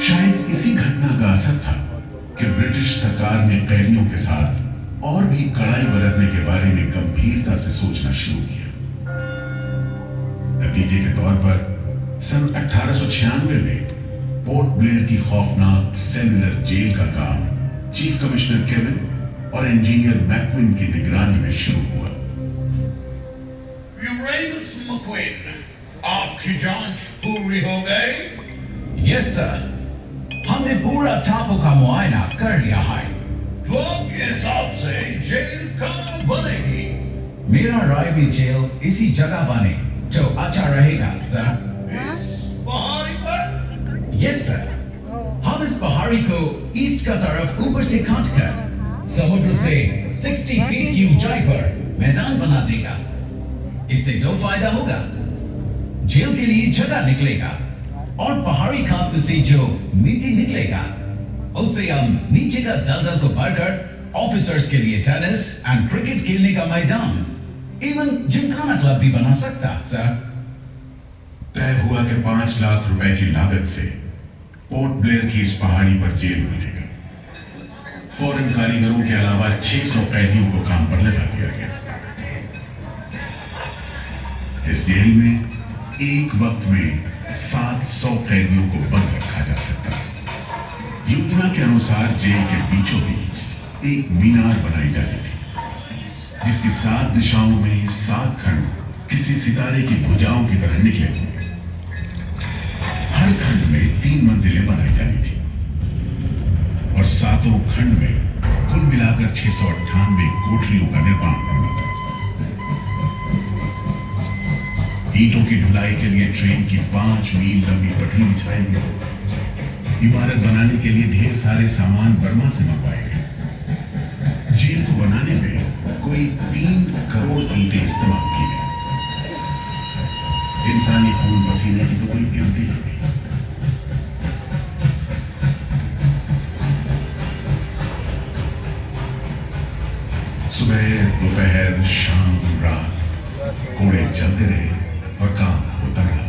शायद इसी घटना का असर था कि ब्रिटिश सरकार ने कैदियों के साथ और भी कड़ाई बरतने के बारे में गंभीरता से सोचना शुरू किया। नतीजे के तौर पर सन 1896 में पोर्ट ब्लेयर की खौफनाक सेलुलर जेल का काम चीफ कमिश्नर केविन और इंजीनियर मैक्विन की निगरानी में शुरू हुआ। यूरेनस मैक्विन, आपकी जांच पूरी हो गई? यस सर, हमने पूरा टापू का मुआयना कर लिया है। तो आपके हिसाब से जेल कहाँ बनेगी? मेरा राय भी जेल इसी जगह बने जो अच्छा रहेगा सर। इस पहाड़ी पर? यस सर, हम इस पहाड़ी को ईस्ट का तरफ ऊपर से काटकर समुद्र से 60 फीट की ऊंचाई पर मैदान बना देगा। इससे दो फायदा होगा, जेल के लिए जगह निकलेगा और पहाड़ी खाद से जो मिट्टी निकलेगा उससे हम नीचे का दलदल को भरकर ऑफिसर्स के लिए टेनिस एंड क्रिकेट खेलने का मैदान, इवन जिमखाना क्लब भी बना सकता सर। तय हुआ कि 5 लाख रुपए की लागत से पोर्ट ब्लेयर की इस पहाड़ी पर जेल बनेगा। फॉरेन कारीगरों के अलावा 600 कैदियों को काम पर लगा दिया गया। इस जेल में एक वक्त में 700 कैदियों को बंद रखा जा सकता है। योजना के अनुसार जेल के बीचों बीच एक मीनार बनाई जाती थी, जिसकी 7 दिशाओं में 7 खंड किसी सितारे की भुजाओं की तरह निकले होंगे। हर खंड में 3 मंजिलें बनाई जानी थी और 7 खंड में कुल मिलाकर 698 कोठरियों का निर्माण करना था। ईंटों की ढुलाई के लिए ट्रेन की 5 मील लंबी पटरी बिछाई गई। इमारत बनाने के लिए ढेर सारे सामान बर्मा से मंगवाए गए। जेल को बनाने में कोई 3 करोड़ ईंटें इस्तेमाल की गई। इंसानी खून पसीने की तो कोई गिनती नहीं। सुबह दोपहर शाम रात कोड़े चलते रहे और काम होता रहा।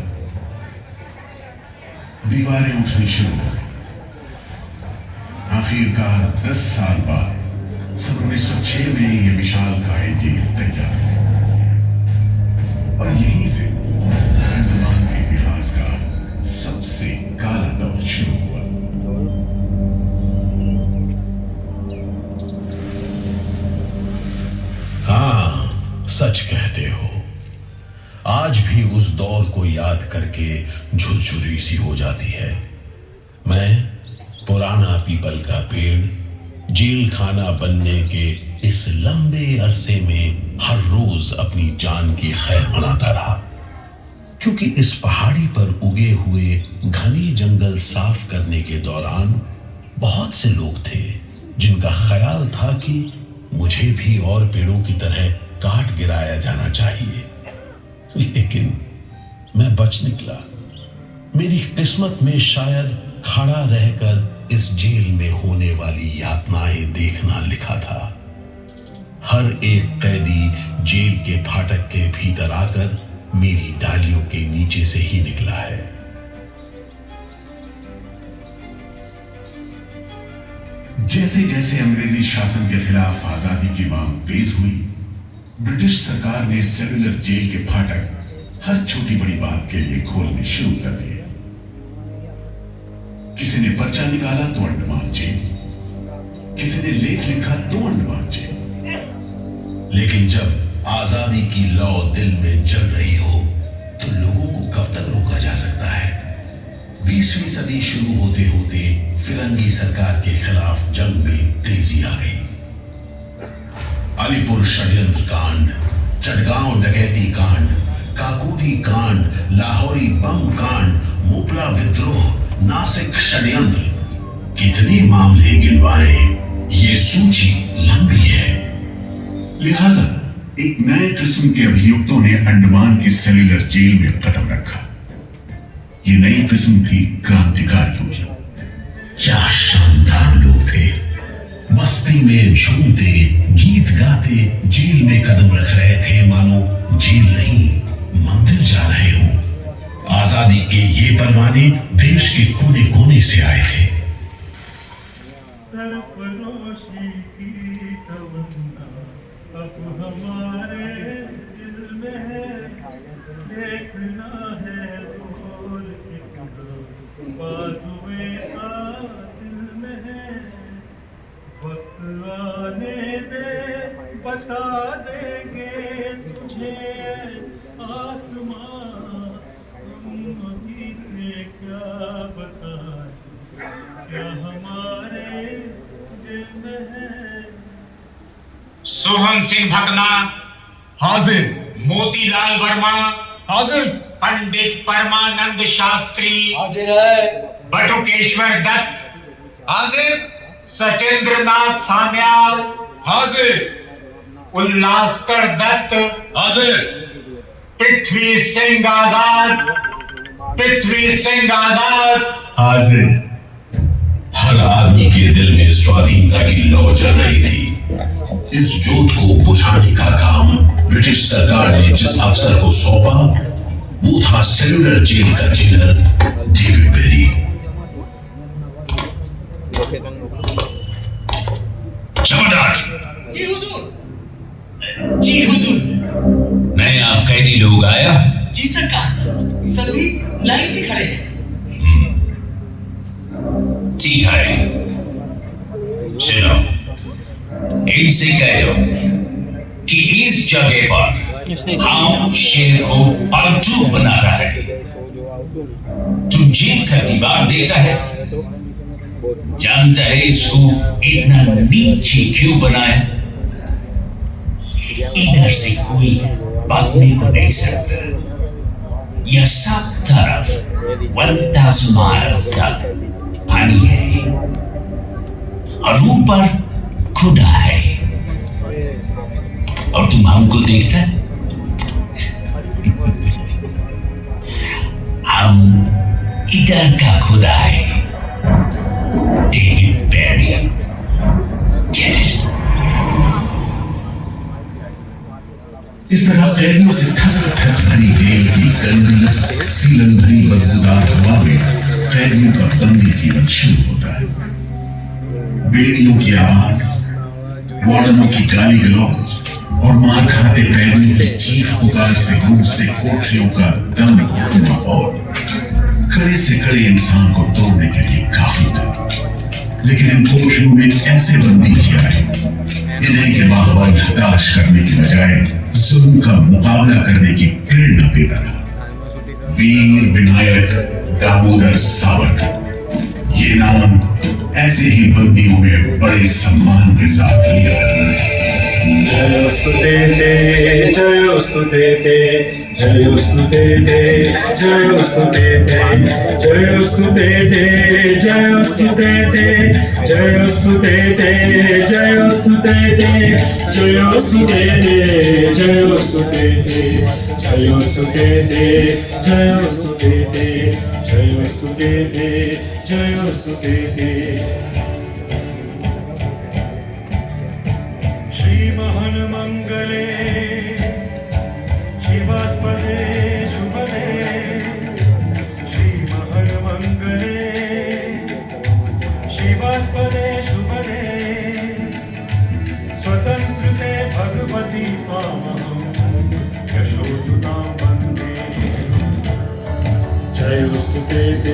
दीवारें उठनी शुरू हो गई। आखिरकार 10 साल बाद सन 1906 में यह विशालकाय जेल तैयार हुई और यहीं से अंडमान के इतिहास का सबसे काला दौर शुरू हुआ। हाँ, सच कहते हो। आज भी उस दौर को याद करके झुरझुरी सी हो जाती है। मैं पुराना पीपल का पेड़ जेल खाना बनने के इस लंबे अरसे में हर रोज अपनी जान की खैर मनाता रहा, क्योंकि इस पहाड़ी पर उगे हुए घने जंगल साफ करने के दौरान बहुत से लोग थे जिनका ख्याल था कि मुझे भी और पेड़ों की तरह काट गिराया जाना चाहिए। लेकिन मैं बच निकला। मेरी किस्मत में शायद खड़ा रहकर इस जेल में होने वाली यातनाएं देखना लिखा था। हर एक कैदी जेल के फाटक के भीतर आकर मेरी डालियों के नीचे से ही निकला है। जैसे जैसे अंग्रेजी शासन के खिलाफ आजादी की मांग तेज हुई, ब्रिटिश सरकार ने सेलुलर जेल के फाटक हर छोटी बड़ी बात के लिए खोलने शुरू कर दिए। किसी ने पर्चा निकाला तो अंडमान जेल, किसी ने लेख लिखा तो अंडमान जेल। लेकिन जब आजादी की लौ दिल में जल रही हो तो लोगों को कब तक रोका जा सकता है? 20वीं सदी शुरू होते होते फिरंगी सरकार के खिलाफ जंग में तेजी आ गई। अलीपुर षड्यंत्र कांड, चटगांव डकैती कांड, काकोरी कांड, लाहौरी बम कांड, मोपला विद्रोह, नासिक षड्यंत्र, कितने मामले गिनवाए, ये सूची लंबी है। लिहाजा एक नए किस्म के अभियुक्तों ने अंडमान की सेलुलर जेल में कदम रखा। ये नई किस्म थी क्रांतिकारियों की। क्या शानदार लोग थे। मस्ती में झूमते, गीत गाते जेल में कदम रख रहे थे, मानो जेल नहीं मंदिर जा रहे हो। आजादी के ये परवाने देश के कोने कोने से आए थे। सरफरोशी की तमन्ना अब हमारे दिल में है, देखना है जोर कितना बाजुए का दिल में है। वक्त आने दे बता देंगे तुझे आसमां, हम अभी से क्या बताएं क्या हमारे दिल में है। सोहन सिंह भकना हाजिर। मोतीलाल वर्मा हाजिर। पंडित परमानंद शास्त्री हाजिर है। बटुकेश्वर दत्त हाजिर। सचेंद्र नाथ सान्याल हाजिर। उल्लासकर दत्त हाजिर। पृथ्वी सिंह आजाद पृथ्वी सिंह आजाद हाजिर। हर आदमी के दिल में स्वाधीनता की लौ जल रही थी। इस जोत को बुझाने का काम ब्रिटिश सरकार ने जिस अफसर को सौंपा वो था सेलुलर जेल का जेलर डेविड बेरी। जमादार। जी हुजूर। जी हुजूर। नए आप कैदी लोग आया? जी सरकार, सभी लाइन से खड़े हैं। ठीक है, सुनो, इनसे कह दो कि इस जगह पर हम शेर को पालतू बना रहा है। तू जेल का दीवार देता है, जानता है इसको इतना नीचे क्यों बनाया? इधर से कोई भागने को नहीं सकता। यह सब तरफ 1000 माइल्स तक पानी है और ऊपर खुदा है, और तुम हमको देखता है? हम इधर का खुदा है, डेविड बेरी। Get it? इस तरह कैदियों से ठस ठस भरी जेल की गंदी सीलन भरी बदबूदार हवा में कैदियों का बंदी जीवन शुरू होता है। बेड़ियों की आवाज, वार्डनों की गाली गलौज और मार खाते कैदियों की चीख पुकार से गूंजते कोठरियों का दम माहौल खड़े से खड़े इंसान को तोड़ने के लिए काफी था। लेकिन इन कोठरियों में ऐसे बंदी किया है जिन्हें के बाहर हताश करने की बजाय जुल्म का मुकाबला करने की प्रेरणा देता रहा। वीर विनायक दामोदर सावरकर, ये नाम ऐसे ही बंदियों में बड़े सम्मान के साथ लिया। जयोस्तुते जयोस्तुते जयोस्तुते जयोस्तुते जयोस्तुते जयोस्तुते जयोस्तुते जयोस्तुते जयोस्तुते जयोस्तुते जयोस्तुते जयोस्तुते जयोस्तुते जयोस्तुते। श्रीमहन मंगले शिवास्पदे शुभदे, श्रीमहन मंगले शिवास्पदे शुभदे, स्वतंत्रते भगवती त्वामहं यशोधुतां वन्दे। जयोस्तुते।